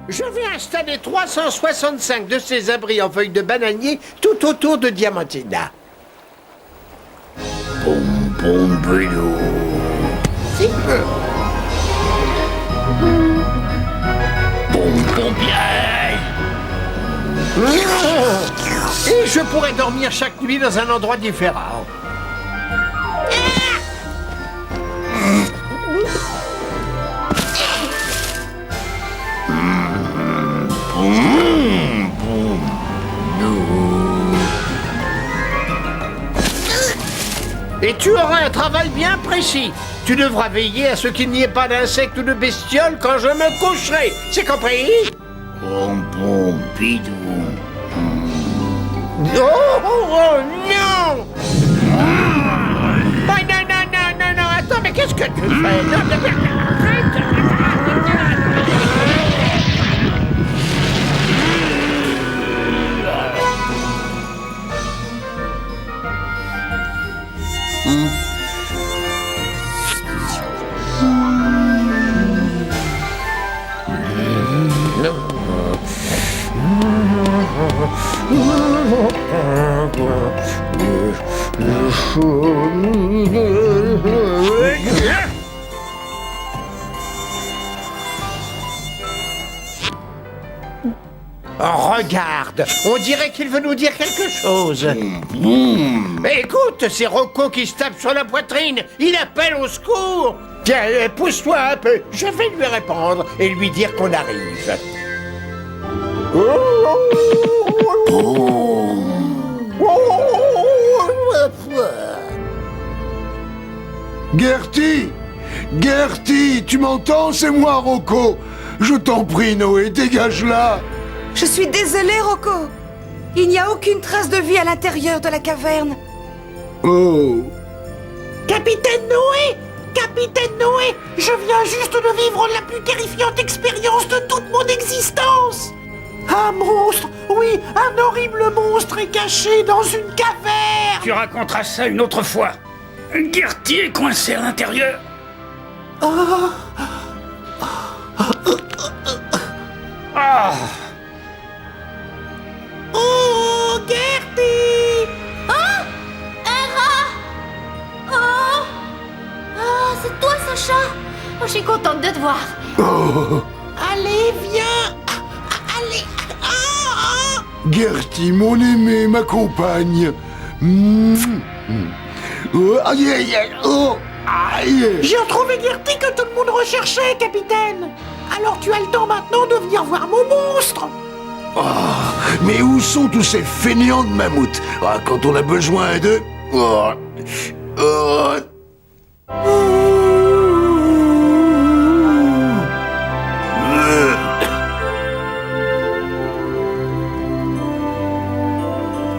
Je vais installer 365 de ces abris en feuilles de bananier tout autour de Diamantina. Pom pom bidou. Pom pom bien. Et je pourrai dormir chaque nuit dans un endroit différent. Et tu auras un travail bien précis. Tu devras veiller à ce qu'il n'y ait pas d'insectes ou de bestioles quand je me coucherai. C'est compris? Pom pom bidou. Oh non! Oh, non, attends, mais qu'est-ce que tu fais? Non, arrête! Oh, regarde, on dirait qu'il veut nous dire quelque chose. Mais écoute, c'est Rocco qui se tape sur la poitrine. Il appelle au secours. Tiens, pousse-toi un peu. Je vais lui répondre et lui dire qu'on arrive. Gertie! Gertie, tu m'entends? C'est moi, Rocco! Je t'en prie, Noé, dégage là! Je suis désolée, Rocco. Il n'y a aucune trace de vie à l'intérieur de la caverne. Oh! Capitaine Noé! Capitaine Noé! Je viens juste de vivre la plus terrifiante expérience de toute mon existence! Un monstre! Oui, un horrible monstre est caché dans une caverne! Tu raconteras ça une autre fois. Gertie est coincé à l'intérieur. Ah. Oh, Gertie! Oh, un rat. Oh, c'est toi, Sacha. Oh, je suis contente de te voir. Allez, viens! Allez! Gertie, mon aimé, ma compagne. Oh, aïe, aïe, aïe, oh, aïe. J'ai retrouvé Gertie que tout le monde recherchait, capitaine! Alors tu as le temps maintenant de venir voir mon monstre! Oh, mais où sont tous ces fainéants de mammouths? Ah, quand on a besoin de... Oh, oh.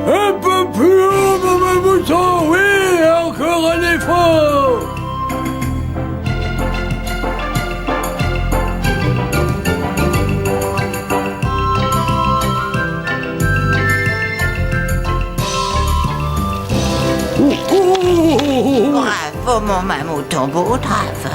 Un peu plus haut, mon mouton, oui, encore un effort. Bravo, mon mammouton, beau travail.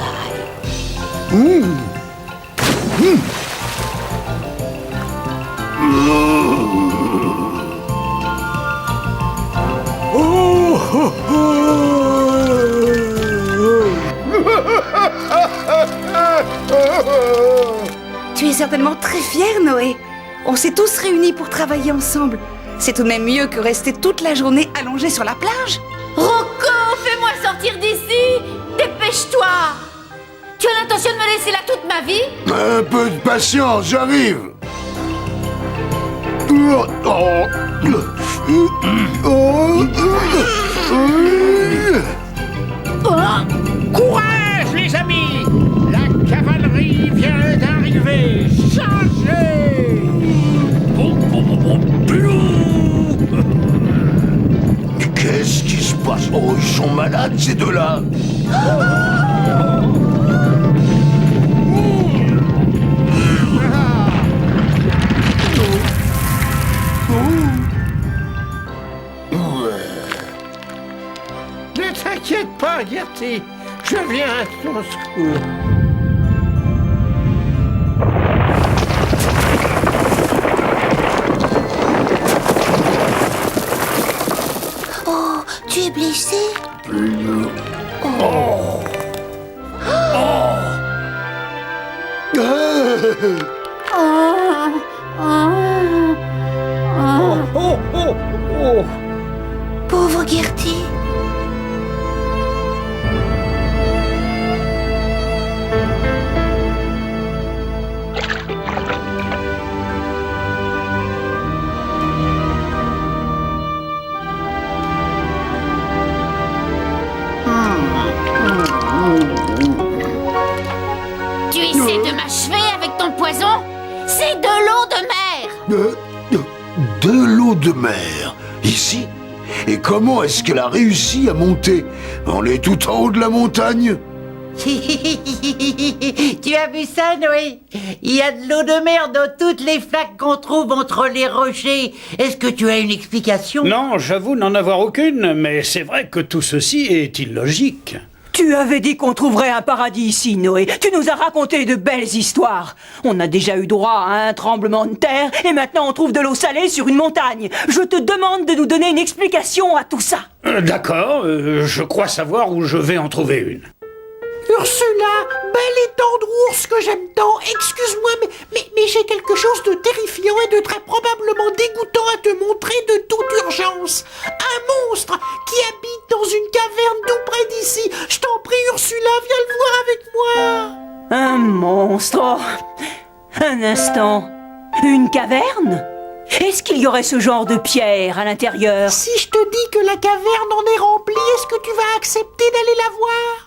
Tu es certainement très fier, Noé. On s'est tous réunis pour travailler ensemble. C'est tout de même mieux que rester toute la journée allongé sur la plage. Rocco, fais-moi sortir d'ici. Dépêche-toi. Tu as l'intention de me laisser là toute ma vie? Un peu de patience, j'arrive. Oh, oh, oh, Courage, les amis! La cavalerie vient d'arriver! Chargez! Pom pom pom bidou. qu'est-ce qui se passe? Oh, ils sont malades, ces deux-là. Ne t'inquiète pas, Gertie. Je viens à ton secours. Qui c'est? Pauvre Gertie. Tu essaies de m'achever avec ton poison? C'est de l'eau de mer! De l'eau de mer, ici? Et comment est-ce qu'elle a réussi à monter? On est tout en haut de la montagne. Tu as vu ça, Noé? Il y a de l'eau de mer dans toutes les flaques qu'on trouve entre les rochers. Est-ce que tu as une explication? Non, j'avoue n'en avoir aucune, mais c'est vrai que tout ceci est illogique. Tu avais dit qu'on trouverait un paradis ici, Noé. Tu nous as raconté de belles histoires. On a déjà eu droit à un tremblement de terre et maintenant on trouve de l'eau salée sur une montagne. Je te demande de nous donner une explication à tout ça. D'accord, je crois savoir où je vais en trouver une. Ursula, bel et tendre ours que j'aime tant, excuse-moi, mais j'ai quelque chose de terrifiant et de très probablement dégoûtant à te montrer de toute urgence. Un monstre qui habite dans une caverne tout près d'ici. Je t'en prie, Ursula, viens le voir avec moi. Un monstre. Oh. Un instant. Une caverne? Est-ce qu'il y aurait ce genre de pierre à l'intérieur? Si je te dis que la caverne en est remplie, est-ce que tu vas accepter d'aller la voir?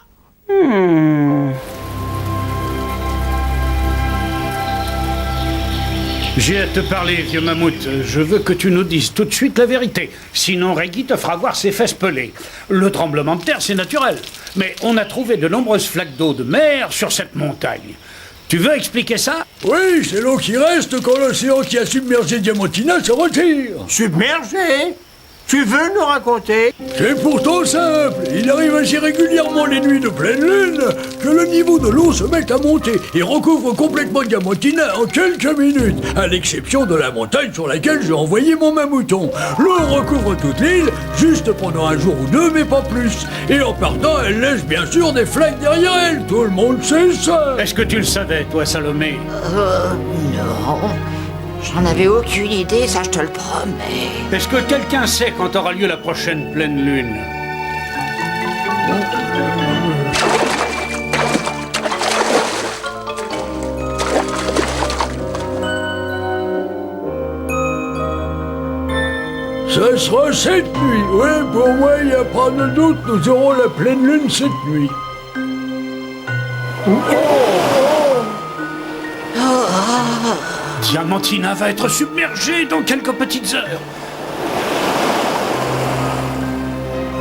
J'ai à te parler, vieux mammouth. Je veux que tu nous dises tout de suite la vérité. Sinon, Reggie te fera voir ses fesses pelées. Le tremblement de terre, c'est naturel. Mais on a trouvé de nombreuses flaques d'eau de mer sur cette montagne. Tu veux expliquer ça? Oui, c'est l'eau qui reste quand l'océan qui a submergé Diamantina se retire. Submergé? Tu veux nous raconter? C'est pourtant simple. Il arrive assez régulièrement les nuits de pleine lune que le niveau de l'eau se met à monter et recouvre complètement Diamantina en quelques minutes, à l'exception de la montagne sur laquelle j'ai envoyé mon mamouton. L'eau recouvre toute l'île, juste pendant un jour ou deux, mais pas plus. Et en partant, elle laisse bien sûr des flaques derrière elle. Tout le monde sait ça. Est-ce que tu le savais, toi, Salomé? Non. J'en avais aucune idée, ça je te le promets. Est-ce que quelqu'un sait quand aura lieu la prochaine pleine lune? Ça sera cette nuit. Oui, pour moi, il n'y a pas de doute, nous aurons la pleine lune cette nuit. Diamantina va être submergée dans quelques petites heures.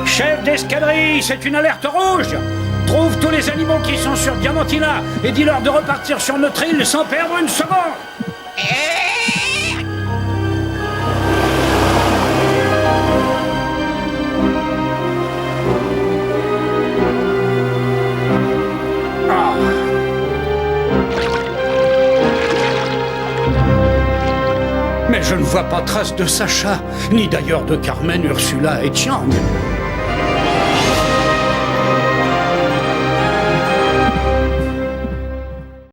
Chef d'escadrille, c'est une alerte rouge. Trouve tous les animaux qui sont sur Diamantina et dis-leur de repartir sur notre île sans perdre une seconde. Mais je ne vois pas trace de Sacha, ni d'ailleurs de Carmen, Ursula et Tiang.